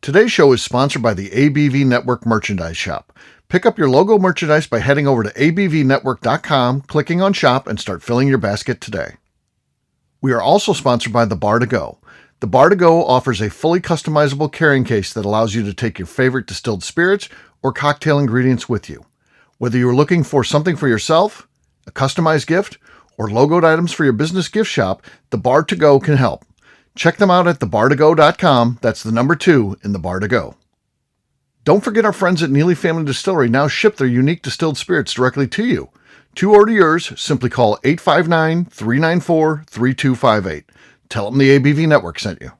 Today's show is sponsored by the ABV Network Merchandise Shop. Pick up your logo merchandise by heading over to abvnetwork.com, clicking on Shop, and start filling your basket today. We are also sponsored by the Bar to Go. The Bar to Go offers a fully customizable carrying case that allows you to take your favorite distilled spirits or cocktail ingredients with you. Whether you're looking for something for yourself, a customized gift, or logoed items for your business gift shop, the Bar to Go can help. Check them out at thebar2go.com. That's the number 2 in the Bar to Go. Don't forget our friends at Neely Family Distillery now ship their unique distilled spirits directly to you. To order yours, simply call 859-394-3258. Tell them the ABV Network sent you.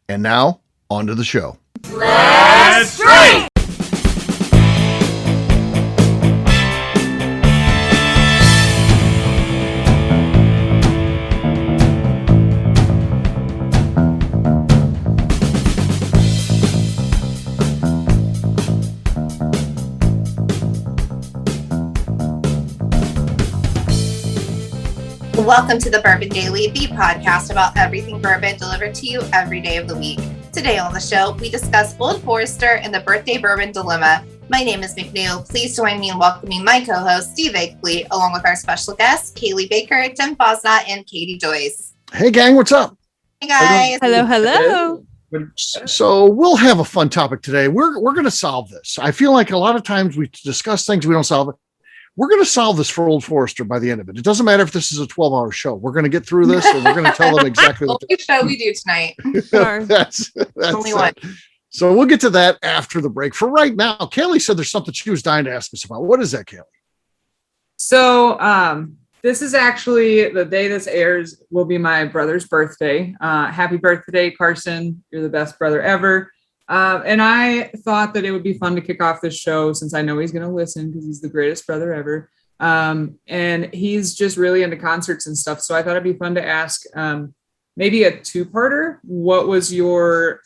And now, on to the show. Let's drink! Welcome to the Bourbon Daily, the podcast about everything bourbon delivered to you every day of the week. Today on the show, we discuss Old Forester and the Birthday Bourbon dilemma. My name is McNew. Please join me in welcoming my co-host, Steve Akeley, along with our special guests, Cailee Baker, Tim Bosnott, and Katie Joyce. Hey, gang, what's up? Hey, guys. Hello. So we'll have a fun topic today. We're going to solve this. I feel like a lot of times we discuss things, we don't solve it. We're going to solve this for Old Forester by the end of it. It doesn't matter if this is a 12-hour show. We're going to get through this, and we're going to tell them exactly what the show we do tonight. that's only one. So we'll get to that after the break. For right now, Cailee said there's something she was dying to ask us about. What is that, Cailee? So this is actually the day this airs will be my brother's birthday. Happy birthday, Carson. You're the best brother ever. And I thought that it would be fun to kick off this show since I know he's going to listen because he's the greatest brother ever. And he's just really into concerts and stuff. So I thought it'd be fun to ask maybe a two-parter. What was your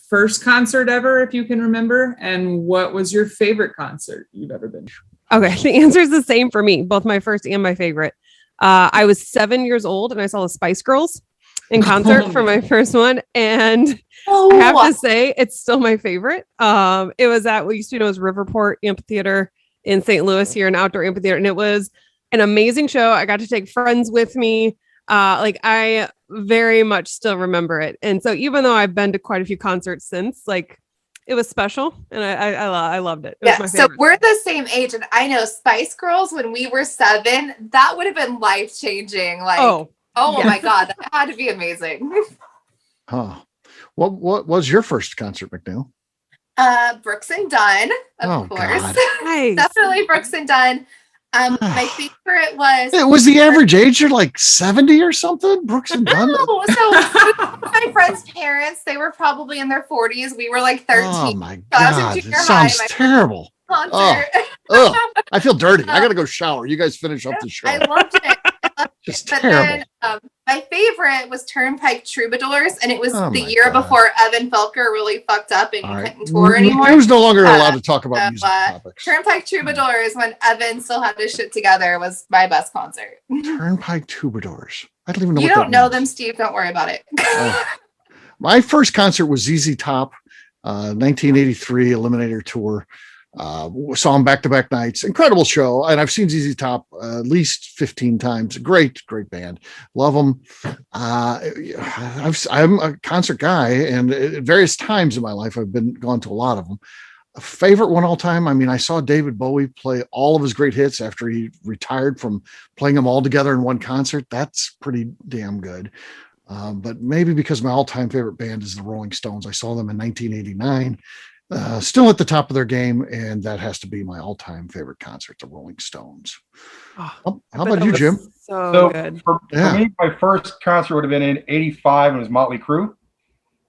first concert ever, if you can remember? And what was your favorite concert you've ever been to? Okay, the answer is the same for me, both my first and my favorite. I was 7 years old and I saw the Spice Girls in concert for my first one. And I have to say, it's still my favorite. It was at what used to be known as Riverport Amphitheater in St. Louis here, an outdoor amphitheater. And it was an amazing show. I got to take friends with me. I very much still remember it. And so even though I've been to quite a few concerts since, it was special. And I loved it. It was my favorite. So we're the same age. And I know Spice Girls, when we were 7, that would have been life-changing. My God, that had to be amazing. Huh. What was your first concert, McNew? Brooks and Dunn, of course. Nice. Definitely Brooks and Dunn. My favorite was... It was the average age, you're like 70 or something? Brooks and Dunn? No, so my friends' parents, they were probably in their 40s. We were like 13. Oh my God, it sounds terrible. Concert. I feel dirty. I got to go shower. You guys finish up the show. I loved it. Just but terrible. Then my favorite was Turnpike Troubadours, and it was the year before Evan Felker really fucked up and couldn't tour anymore. He was no longer allowed to talk about music topics. Turnpike Troubadours, when Evan still had his shit together, was my best concert. Turnpike Troubadours. I don't even know. You don't know them, Steve. Don't worry about it. My first concert was ZZ Top, 1983 Eliminator Tour. Saw them back-to-back nights. Incredible show. And I've seen ZZ Top at least 15 times. Great band. Love them. I'm a concert guy, and at various times in my life, I've gone to a lot of them. A favorite one all time. I mean, I saw David Bowie play all of his great hits after he retired from playing them all together in one concert. That's pretty damn good. But maybe because my all-time favorite band is the Rolling Stones. I saw them in 1989. Still at the top of their game, and that has to be my all-time favorite concert, the Rolling Stones. How about you, Jim? So good. For me, my first concert would have been in '85, and it was Motley Crue.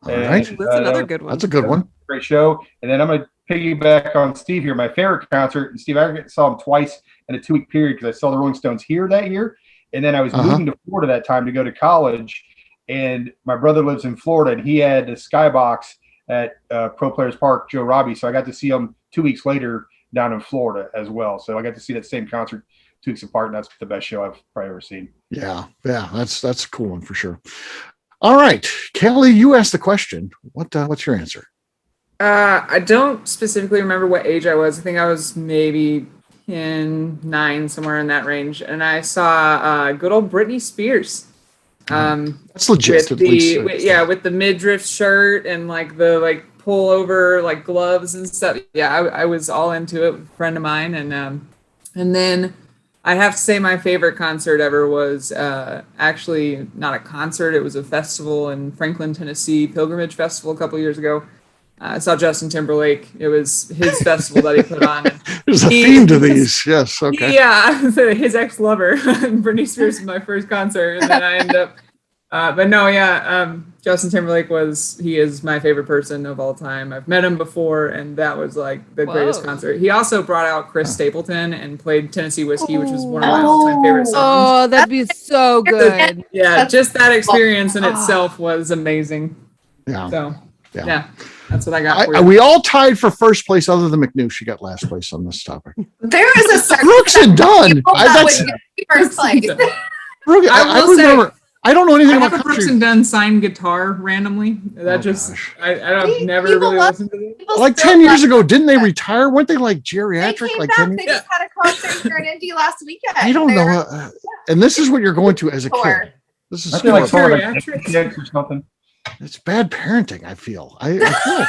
All right. That's another good one. That's a good one. Great show. And then I'm going to piggyback on Steve here. My favorite concert, and Steve, I saw him twice in a 2-week period because I saw the Rolling Stones here that year, and then I was moving to Florida that time to go to college, and my brother lives in Florida, and he had the Skybox at Pro Players Park, Joe Robbie. So I got to see him 2 weeks later down in Florida as well. So I got to see that same concert 2 weeks apart, and that's the best show I've probably ever seen. Yeah, that's a cool one for sure. All right, Cailee, you asked the question. What's your answer? I don't specifically remember what age I was. I think I was maybe 10, 9, somewhere in that range. And I saw good old Britney Spears. That's legit. With the midriff shirt and like the pull over like gloves and stuff. Yeah, I was all into it with a friend of mine. And then I have to say my favorite concert ever was actually not a concert. It was a festival in Franklin, Tennessee, Pilgrimage Festival a couple years ago. I saw Justin Timberlake. It was his festival that he put on. There's a theme to these. Yes. Okay. Yeah. His ex-lover. Britney Spears was my first concert. And then I ended up, Justin Timberlake he is my favorite person of all time. I've met him before, and that was like the greatest concert. He also brought out Chris Stapleton and played Tennessee Whiskey, which was one of my all-time favorite songs. Oh, that'd be so good. Yeah, just that experience in itself was amazing. Yeah. So, yeah. That's what I got for you. We all tied for first place, other than McNew. She got last place on this topic. There is a certain Brooks and Dunn. That's first place. I remember. I don't know anything I about have a Brooks country. and Dunn signed guitar randomly. That I don't never really listened to it. Like 10 years ago, didn't they retire? Weren't they like geriatric? They came like back. 10 They just had a concert here in Indy last weekend. I don't know. And this is what you're going to as a kid. This is I feel like geriatric or something. It's bad parenting. I feel. I feel.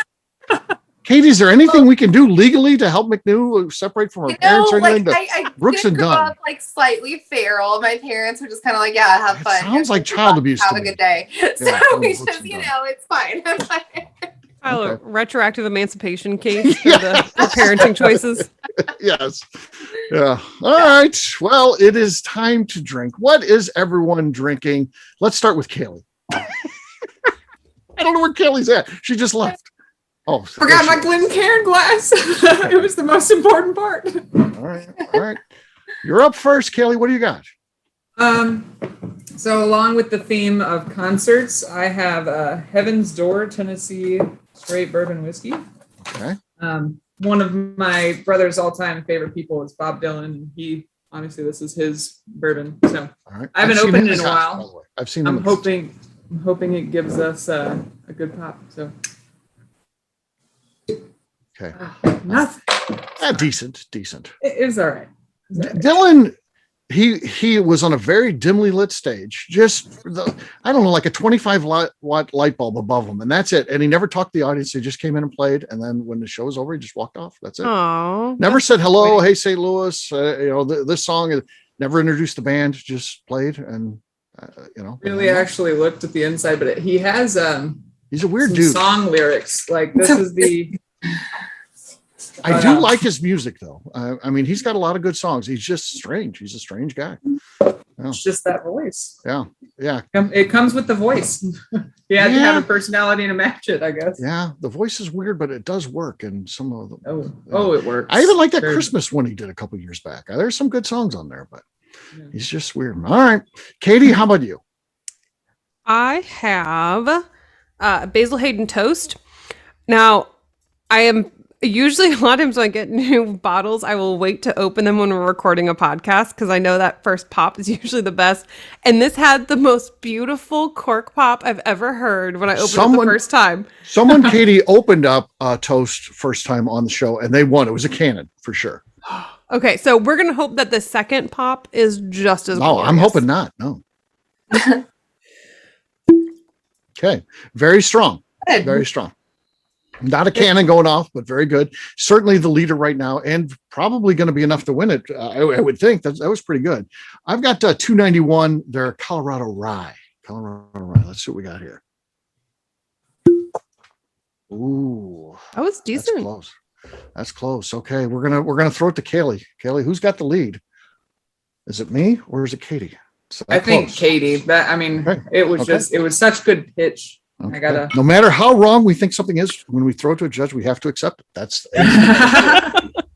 Katie, is there anything we can do legally to help McNew separate from her parents or anything? I Brooks and Dunn. up like slightly feral. My parents were just kind of like, yeah, have fun. Sounds like child abuse. Have a good day. Yeah, So we just, it's fine. File a retroactive emancipation case for the parenting choices. Yes. Yeah. All right. Well, it is time to drink. What is everyone drinking? Let's start with Cailee. I don't know where Kaylee's at. She just left. Oh, forgot my Glencairn glass. It was the most important part. All right. You're up first, Cailee. What do you got? So along with the theme of concerts, I have Heaven's Door Tennessee Straight Bourbon Whiskey. Okay. One of my brother's all-time favorite people is Bob Dylan. He obviously this is his bourbon. So all right. I haven't opened it in a while. I've seen. I'm hoping it gives us a good pop. So. Okay. Nothing. Decent. It was all right. Dylan, he was on a very dimly lit stage, just I don't know, like a 25 watt light bulb above him, and that's it. And he never talked to the audience. He just came in and played, and then when the show was over, he just walked off. That's it. Aww, never said hello, hey St. Louis. This song. Never introduced the band. Just played, and really actually looked at the inside, but he has he's a weird dude. Song lyrics like this is the. I do like his music, though. I mean, he's got a lot of good songs. He's just strange. He's a strange guy. Yeah. It's just that voice. Yeah. It comes with the voice. You had to have a personality to match it, I guess. Yeah, the voice is weird, but it does work. And some of them. It works. I even like that Christmas one he did a couple years back. There's some good songs on there, but he's just weird. All right, Katie, how about you? I have Basil Hayden toast. Now, I am. Usually a lot of times when I get new bottles, I will wait to open them when we're recording a podcast because I know that first pop is usually the best. And this had the most beautiful cork pop I've ever heard when I opened it the first time. Katie, opened up toast first time on the show and they won. It was a cannon for sure. Okay, so we're going to hope that the second pop is just as glorious. I'm hoping not. No. Okay. Very strong. Very strong. Not a cannon going off, but very good. Certainly the leader right now, and probably going to be enough to win it. I would think that was pretty good. I've got 291. They're Colorado Rye. Let's see what we got here. Ooh, that was decent. That's close. Okay, we're gonna throw it to Cailee. Cailee, who's got the lead? Is it me or is it Katie? I think Katie. It was such good pitch. Okay. No matter how wrong we think something is, when we throw it to a judge, we have to accept it. That's the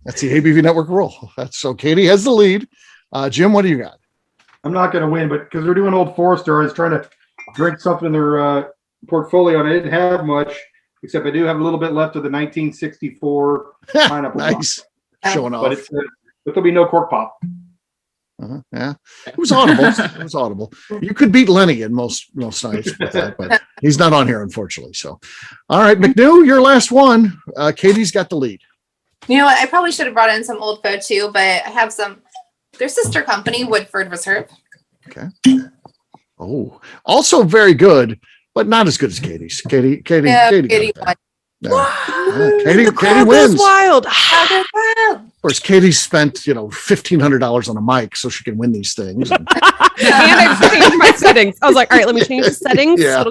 ABV Network rule. So Katie has the lead. Jim, what do you got? I'm not going to win, but because they're doing Old Forester, I was trying to drink something in their portfolio, and I didn't have much, except I do have a little bit left of the 1964 pineapple. Nice. Showing off. But there'll be no cork pop. Yeah, it was audible. It was audible. You could beat Lenny in most nights with that, but he's not on here, unfortunately. So, all right, McNew, your last one. Katie's got the lead. You know what? I probably should have brought in some old foe too, but I have some. Their sister company, Woodford Reserve. Okay. Oh, also very good, but not as good as Katie's. Katie Katie won. Katie wins. Wild. Wow. Of course, Katie spent $1,500 on a mic so she can win these things. And I changed my settings. I was like, all right, let me change the settings. Yeah.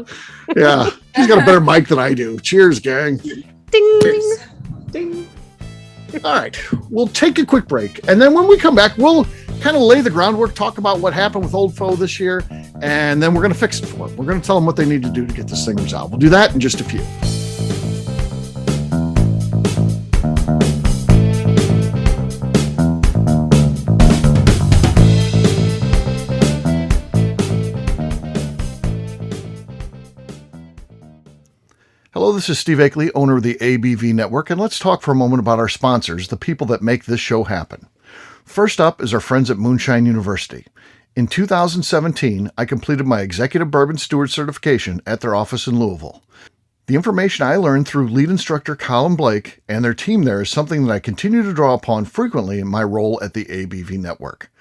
Yeah. She's got a better mic than I do. Cheers, gang. Ding. Cheers. Ding. All right. We'll take a quick break. And then when we come back, we'll kind of lay the groundwork, talk about what happened with Old Foe this year, and then we're going to fix it for them. We're going to tell them what they need to do to get this thing resolved. We'll do that in just a few. Hello, this is Steve Akeley, owner of the ABV Network, and let's talk for a moment about our sponsors, the people that make this show happen. First up is our friends at Moonshine University. In 2017, I completed my Executive Bourbon Steward certification at their office in Louisville. The information I learned through lead instructor Colin Blake and their team there is something that I continue to draw upon frequently in my role at the ABV Network.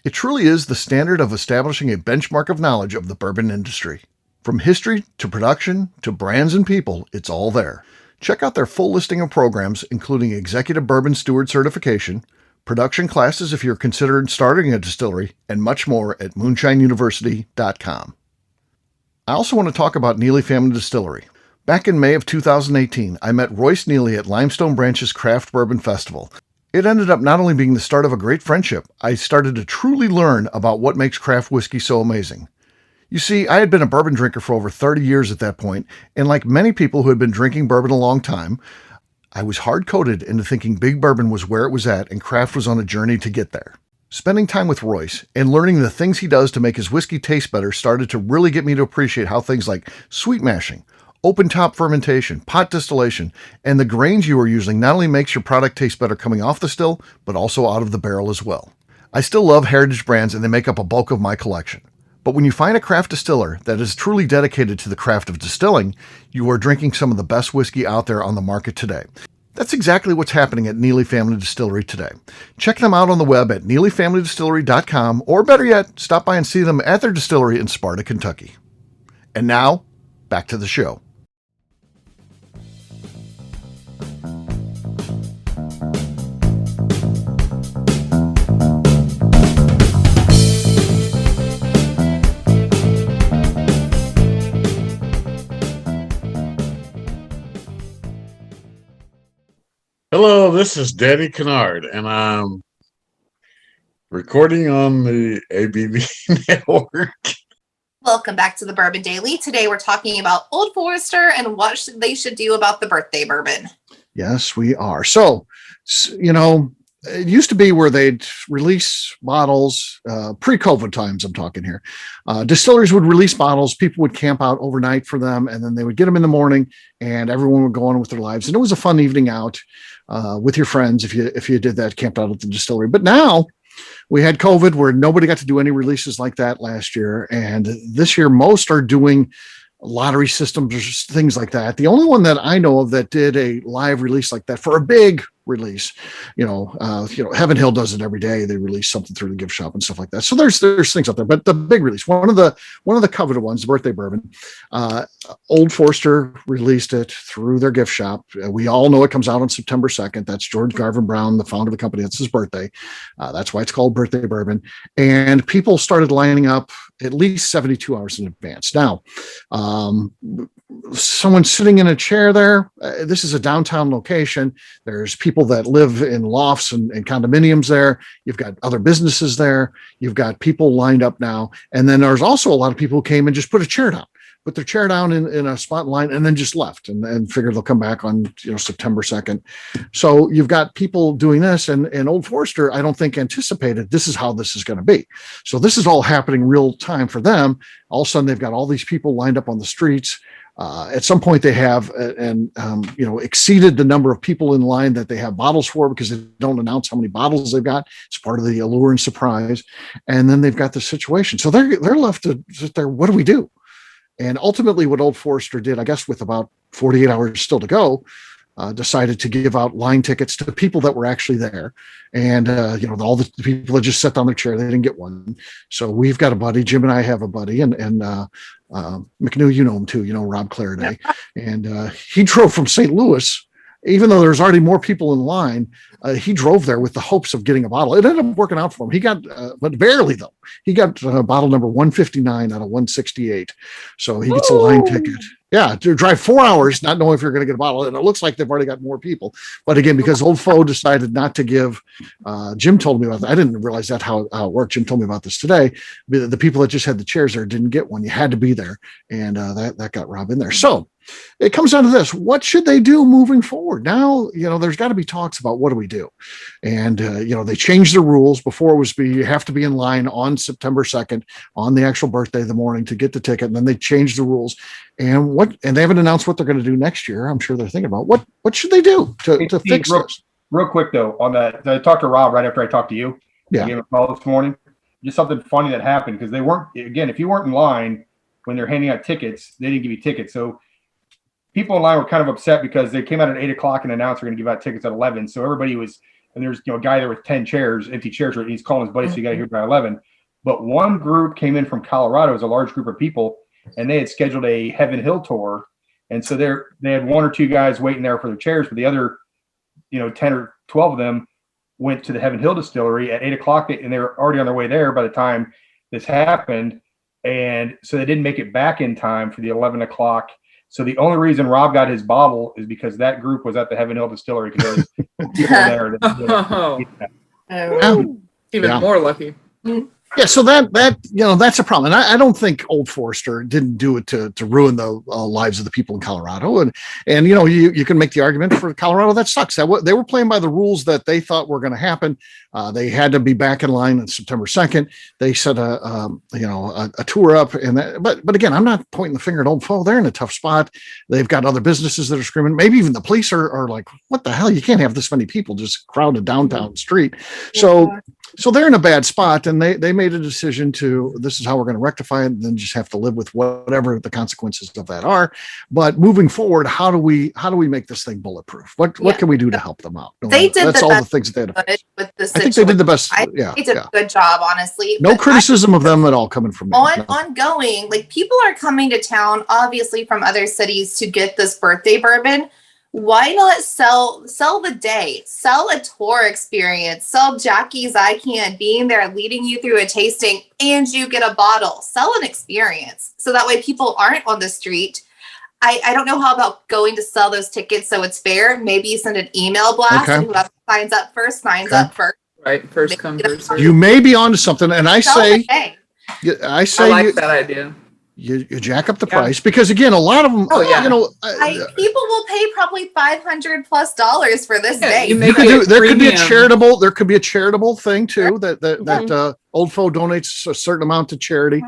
It truly is the standard of establishing a benchmark of knowledge of the bourbon industry. From history to production to brands and people, it's all there. Check out their full listing of programs, including Executive Bourbon Steward certification, production classes if you're considering starting a distillery, and much more at moonshineuniversity.com. I also want to talk about Neely Family Distillery. Back in May of 2018, I met Royce Neely at Limestone Branch's Craft Bourbon Festival. It ended up not only being the start of a great friendship, I started to truly learn about what makes craft whiskey so amazing. You see, I had been a bourbon drinker for over 30 years at that point, and like many people who had been drinking bourbon a long time, I was hard-coded into thinking big bourbon was where it was at and craft was on a journey to get there. Spending time with Royce and learning the things he does to make his whiskey taste better started to really get me to appreciate how things like sweet mashing, open top fermentation, pot distillation, and the grains you are using not only makes your product taste better coming off the still, but also out of the barrel as well. I still love heritage brands and they make up a bulk of my collection. But when you find a craft distiller that is truly dedicated to the craft of distilling, you are drinking some of the best whiskey out there on the market today. That's exactly what's happening at Neely Family Distillery today. Check them out on the web at neelyfamilydistillery.com, or better yet, stop by and see them at their distillery in Sparta, Kentucky. And now, back to the show. Hello, this is Danny Kennard, and I'm recording on the ABV Network. Welcome back to the Bourbon Daily. Today we're talking about Old Forester and what they should do about the birthday bourbon. Yes, we are. So, it used to be where they'd release bottles, pre-COVID times I'm talking here. Distilleries would release bottles, people would camp out overnight for them, and then they would get them in the morning, and everyone would go on with their lives. And it was a fun evening out with your friends if you did that, camped out at the distillery. But now we had COVID where nobody got to do any releases like that last year. And this year, most are doing lottery systems or things like that. The only one that I know of that did a live release like that for a big release, Heaven Hill does it every day. They release something through the gift shop and stuff like that. So there's things out there, but the big release, one of the coveted ones, the Birthday Bourbon, Old Forester released it through their gift shop. We all know it comes out on September 2nd. That's George Garvin Brown, the founder of the company. That's his birthday. That's why it's called Birthday Bourbon. And people started lining up at least 72 hours in advance. Now, someone sitting in a chair there. This is a downtown location. There's people that live in lofts and condominiums there. You've got other businesses there. You've got people lined up now. And then there's also a lot of people who came and just put a chair down. put their chair down in a spot in line, and then just left and figured they'll come back on September 2nd. So you've got people doing this, and Old Forester, I don't think anticipated this is how this is going to be. So this is all happening real time for them. All of a sudden, they've got all these people lined up on the streets. At some point, they have exceeded the number of people in line that they have bottles for, because they don't announce how many bottles they've got. It's part of the allure and surprise. And then they've got the situation. So they're left to sit there. What do we do? And ultimately, what Old Forester did, I guess, with about 48 hours still to go, decided to give out line tickets to people that were actually there. And, all the people that just sat on their chair, they didn't get one. So we've got a buddy, Jim and I have a buddy, and McNew, you know him too, Rob Clariday. And he drove from St. Louis, even though there's already more people in line. He drove there with the hopes of getting a bottle. It ended up working out for him. He got, but barely though. He got bottle number 159 out of 168. So he gets a line ticket. Yeah, to drive 4 hours, not knowing if you're going to get a bottle. And it looks like they've already got more people. But again, because Old Fo decided not to give, Jim told me about that. I didn't realize that how it worked. Jim told me about this today. The people that just had the chairs there didn't get one. You had to be there. And that got Rob in there. So it comes down to this. What should they do moving forward? Now, there's got to be talks about what do we do? And, they changed the rules. Before it was you have to be in line on September 2nd on the actual birthday of the morning to get the ticket. And then they changed the rules. And they haven't announced what they're going to do next year. I'm sure they're thinking about what should they do to fix this? Real quick though, on that, I talked to Rob right after I talked to you. Yeah. I gave him a call this morning. Just something funny that happened, because they weren't, again, if you weren't in line when they're handing out tickets, they didn't give you tickets. So people in line were kind of upset because they came out at 8 o'clock and announced they're going to give out tickets at 11. So everybody was, and there's a guy there with 10 chairs, empty chairs, where he's calling his buddy, so you got to hear by 11. But one group came in from Colorado, it was a large group of people, and they had scheduled a Heaven Hill tour. And so they had 1 or 2 guys waiting there for their chairs, but the other, 10 or 12 of them went to the Heaven Hill Distillery at 8 o'clock, and they were already on their way there by the time this happened. And so they didn't make it back in time for the 11 o'clock. So the only reason Rob got his bobble is because that group was at the Heaven Hill Distillery, because there was people there. Even more lucky. Yeah, so that's a problem. And I don't think Old Forester didn't do it to ruin the lives of the people in Colorado. And you can make the argument for Colorado that sucks. They were playing by the rules that they thought were going to happen. They had to be back in line on September 2nd. They set a tour up, but again, I'm not pointing the finger at Old Fo. They're in a tough spot. They've got other businesses that are screaming. Maybe even the police are like, what the hell? You can't have this many people just crowd a downtown street. So they're in a bad spot, and they made a decision this is how we're going to rectify it, and then just have to live with whatever the consequences of that are. But moving forward, how do we make this thing bulletproof? What can we do to help them out? That's all the things that they had. With the I think they did the best. They did a good job, honestly. No criticism of them at all coming from me. Ongoing, people are coming to town, obviously from other cities, to get this birthday bourbon. Why not sell the day, sell a tour experience, sell Jackie's Eye Can being there, leading you through a tasting, and you get a bottle, sell an experience. So that way people aren't on the street. I don't know how about going to sell those tickets so it's fair. Maybe you send an email blast, and whoever signs up first signs up first. Right, first come, first serve. You may be onto something, and I say I like that idea. You jack up the price, because again, a lot of them, people will pay probably $500+ for this day. There could be a charitable thing too, that Old Fo donates a certain amount to charity.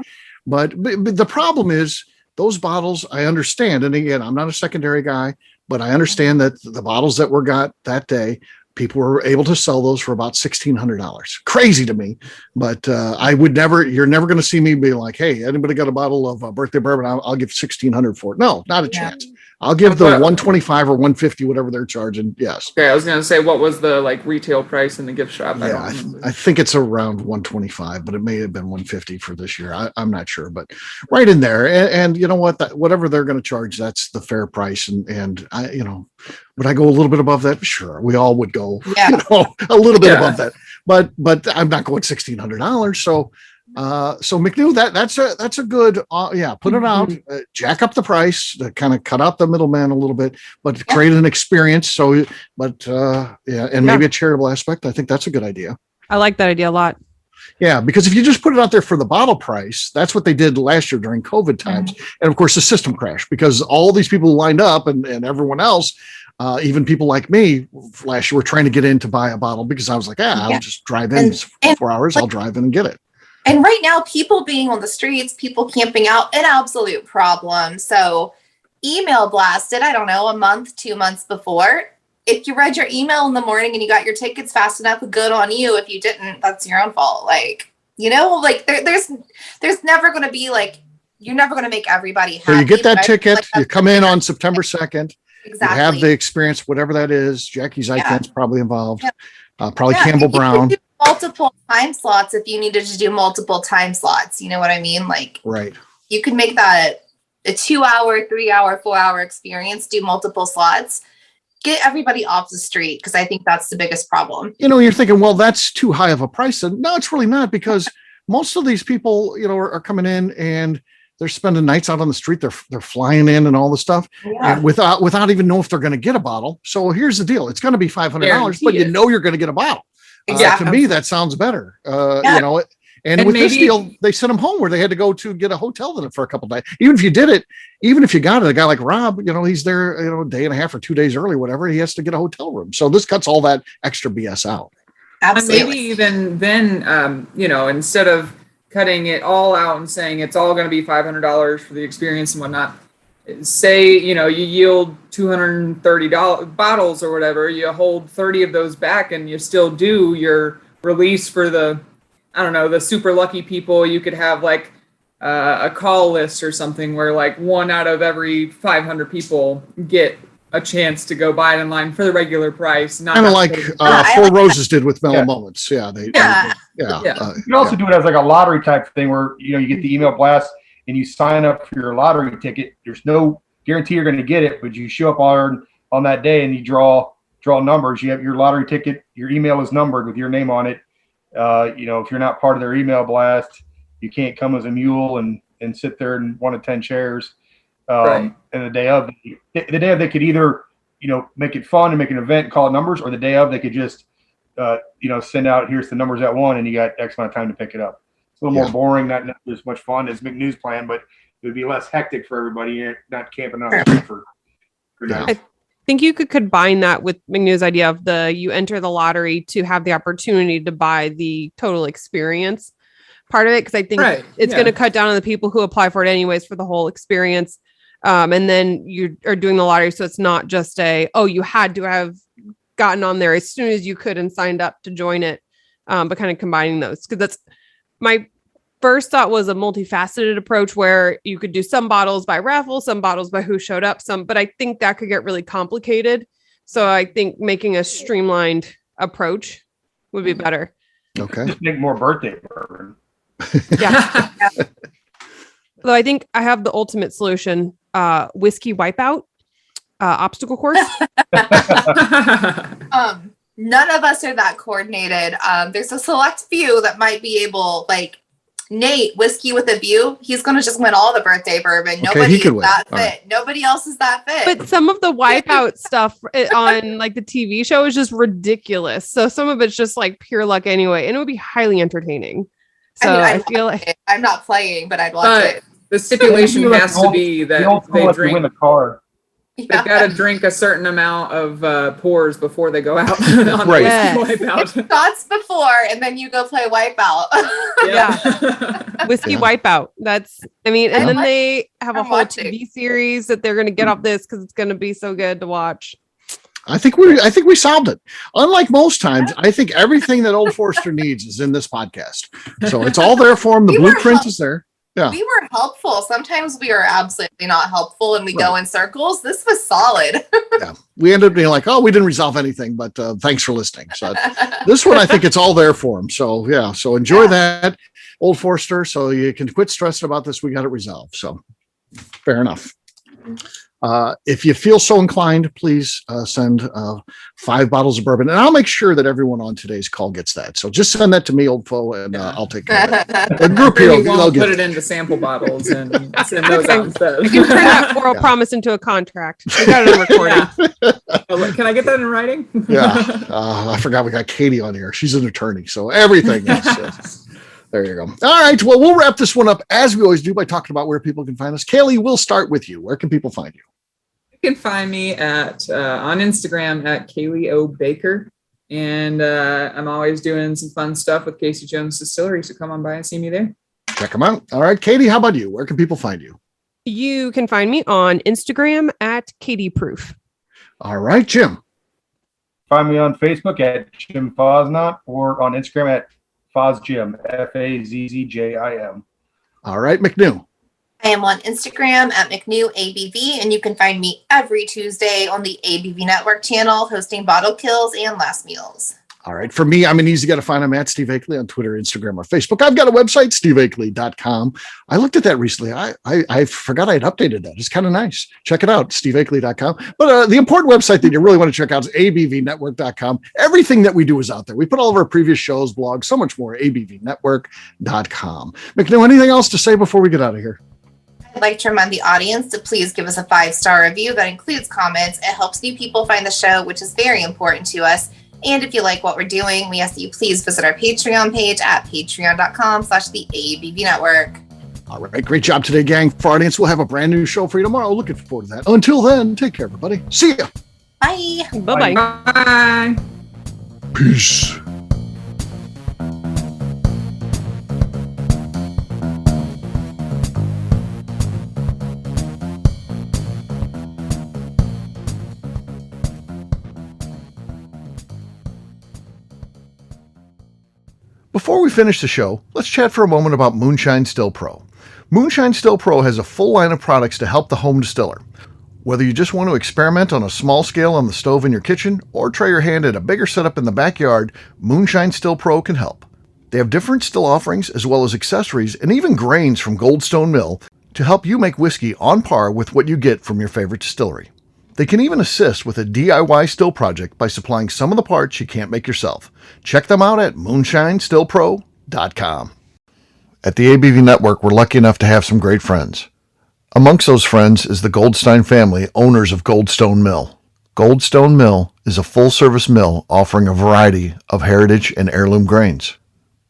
But the problem is those bottles, I understand. And again, I'm not a secondary guy, but I understand that the bottles that were got that day, people were able to sell those for about $1,600. Crazy to me, but you're never going to see me be like, hey, anybody got a bottle of birthday bourbon? I'll give $1,600 for it. No, not a chance. I'll give the $125 or $150, whatever they're charging. Yes. Okay, I was going to say, what was the retail price in the gift shop? Yeah, I think it's around $125, but it may have been $150 for this year. I'm not sure, but right in there. And you know what? Whatever they're going to charge, that's the fair price. And I, would I go a little bit above that? Sure, we all would go. A little bit above that. But I'm not going $1,600. So McNew, that's a good put it out, jack up the price, kind of cut out the middleman a little bit, but create an experience. Maybe a charitable aspect. I think that's a good idea. I like that idea a lot. Yeah, because if you just put it out there for the bottle price, that's what they did last year during COVID times. And of course, the system crashed because all these people lined up and everyone else, even people like me last year were trying to get in to buy a bottle because I was like, I'll just drive in for 4 hours. I'll drive in and get it. And right now, people being on the streets, people camping out, an absolute problem. So email blasted, I don't know, a month, 2 months before. If you read your email in the morning and you got your tickets fast enough, good on you. If you didn't, that's your own fault. Like, there's never going to be you're never going to make everybody happy. So you get that ticket, you come in on September 2nd. Exactly. You have the experience, whatever that is. Jackie Zeitgen's probably involved. Probably Yeah, Campbell Brown. You could do multiple time slots if you needed to do multiple time slots. You know what I mean? Right. You could make that a 2 hour, 3 hour, 4 hour experience, do multiple slots, get everybody off the street. Because I think that's the biggest problem. You're thinking, well, that's too high of a price. And no, it's really not, because most of these people, are coming in and they're spending nights out on the street. They're flying in and all the stuff, and without even know if they're going to get a bottle. So here's the deal: it's going to be $500, but you're going to get a bottle. Exactly. To me, that sounds better. And with this deal, they sent them home where they had to go to get a hotel for a couple of days. Even if you got it, a guy like Rob, he's there, a day and a half or 2 days early, whatever. He has to get a hotel room. So this cuts all that extra BS out. Absolutely. And maybe even then, instead of cutting it all out and saying it's all going to be $500 for the experience and whatnot, say, you yield $230 bottles or whatever, you hold 30 of those back and you still do your release for the super lucky people. You could have a call list or something where one out of every 500 people get a chance to go buy it in line for the regular price. Kind of like Four Roses did with Mellow Moments. Yeah. You can also do it as a lottery type thing where, you get the email blast and you sign up for your lottery ticket. There's no guarantee you're going to get it, but you show up on that day and you draw numbers. You have your lottery ticket, your email is numbered with your name on it. If you're not part of their email blast, you can't come as a mule and sit there in one of 10 chairs. And the day of, they could either, make it fun and make an event and call it numbers, or the day of they could just, send out, here's the numbers at one, and you got X amount of time to pick it up. It's a little more boring, not as much fun as McNew's plan, but it would be less hectic for everybody. You're not camping out for days. I think you could combine that with McNew's idea of you enter the lottery to have the opportunity to buy the total experience part of it. Cause I think it's going to cut down on the people who apply for it anyways for the whole experience. And then you are doing the lottery. So it's not just you had to have gotten on there as soon as you could and signed up to join it. But kind of combining those, because that's my first thought was a multifaceted approach where you could do some bottles by raffle, some bottles by who showed up, but I think that could get really complicated. So I think making a streamlined approach would be better. Okay. Just make more birthday bourbon. Yeah. Though I think I have the ultimate solution, whiskey wipeout, obstacle course. None of us are that coordinated. There's a select few that might be able, Nate, Whiskey with a View, he's going to just win all the birthday bourbon. Nobody is that fit. Right. Nobody else is that fit. But some of the wipeout stuff on the TV show is just ridiculous. So some of it's just pure luck anyway. And it would be highly entertaining. So I feel like I'm not playing, but I'd watch it. The stipulation has to be that they drink. Win the car. They've got to drink a certain amount of pours before they go out on right. Whiskey Wipeout. Shots before, and then you go play Wipeout. Yeah. Whiskey Wipeout. And then they have a whole TV series that they're going to get off this because it's going to be so good to watch. I think we solved it. Unlike most times, I think everything that Old Forester needs is in this podcast. So it's all there for him. The blueprint is there. Yeah. We were helpful. Sometimes we are absolutely not helpful and we go in circles. This was solid. Yeah. We ended up being we didn't resolve anything, but thanks for listening. So this one, I think it's all there for him. So yeah. So enjoy that, Old Forester. So you can quit stressing about this. We got it resolved. So fair enough. If you feel so inclined, please send 5 bottles of bourbon, and I'll make sure that everyone on today's call gets that. So just send that to me, old foe, and I'll take care of it. The group here, we'll put it into sample bottles and send those out instead. You can turn that oral promise into a contract. We got it on recording. Can I get that in writing? Yeah. I forgot we got Katie on here. She's an attorney, so everything is. There you go. All right. Well, we'll wrap this one up as we always do by talking about where people can find us. Cailee, we'll start with you. Where can people find you? You can find me at on Instagram at Cailee O Baker. And I'm always doing some fun stuff with Casey Jones Distillery. So come on by and see me there. Check them out. All right. Katie, how about you? Where can people find you? You can find me on Instagram at Katie Proof. All right, Jim. Find me on Facebook at Jim Fosnot or on Instagram at FozJim, FAZZJIM. All right, McNew. I am on Instagram at McNew ABV, and you can find me every Tuesday on the ABV Network channel, hosting Bottle Kills and Last Meals. All right. For me, I'm an easy guy to find. I'm at Steve Akeley on Twitter, Instagram, or Facebook. I've got a website, steveakeley.com. I looked at that recently. I forgot I had updated that. It's kind of nice. Check it out, steveakeley.com. But the important website that you really want to check out is abvnetwork.com. Everything that we do is out there. We put all of our previous shows, blogs, so much more, abvnetwork.com. McNew, anything else to say before we get out of here? I'd like to remind the audience to please give us a 5-star review that includes comments. It helps new people find the show, which is very important to us. And if you like what we're doing, we ask that you please visit our Patreon page at patreon.com/the ABV Network. All right. Great job today, gang. For our audience, we'll have a brand new show for you tomorrow. Looking forward to that. Until then, take care, everybody. See ya. Bye. Bye-bye. Bye. Peace. Before we finish the show, let's chat for a moment about Moonshine Still Pro. Moonshine Still Pro has a full line of products to help the home distiller. Whether you just want to experiment on a small scale on the stove in your kitchen or try your hand at a bigger setup in the backyard, Moonshine Still Pro can help. They have different still offerings as well as accessories and even grains from Goldstone Mill to help you make whiskey on par with what you get from your favorite distillery. They can even assist with a DIY still project by supplying some of the parts you can't make yourself. Check them out at moonshinestillpro.com. At the ABV Network, we're lucky enough to have some great friends. Amongst those friends is the Goldstein family, owners of Goldstone Mill. Goldstone Mill is a full-service mill offering a variety of heritage and heirloom grains.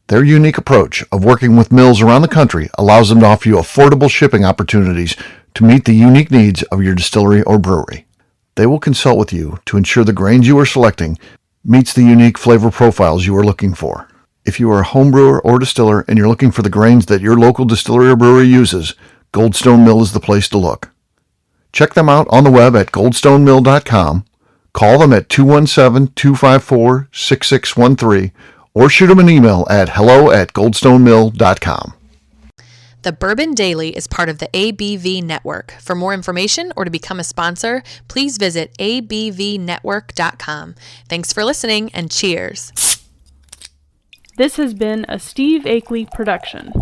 Their unique approach of working with mills around the country allows them to offer you affordable shipping opportunities to meet the unique needs of your distillery or brewery. They will consult with you to ensure the grains you are selecting meets the unique flavor profiles you are looking for. If you are a home brewer or distiller and you're looking for the grains that your local distillery or brewery uses, Goldstone Mill is the place to look. Check them out on the web at goldstonemill.com, call them at 217-254-6613, or shoot them an email at hello@goldstonemill.com. The Bourbon Daily is part of the ABV Network. For more information or to become a sponsor, please visit abvnetwork.com. Thanks for listening and cheers. This has been a Steve Akeley production.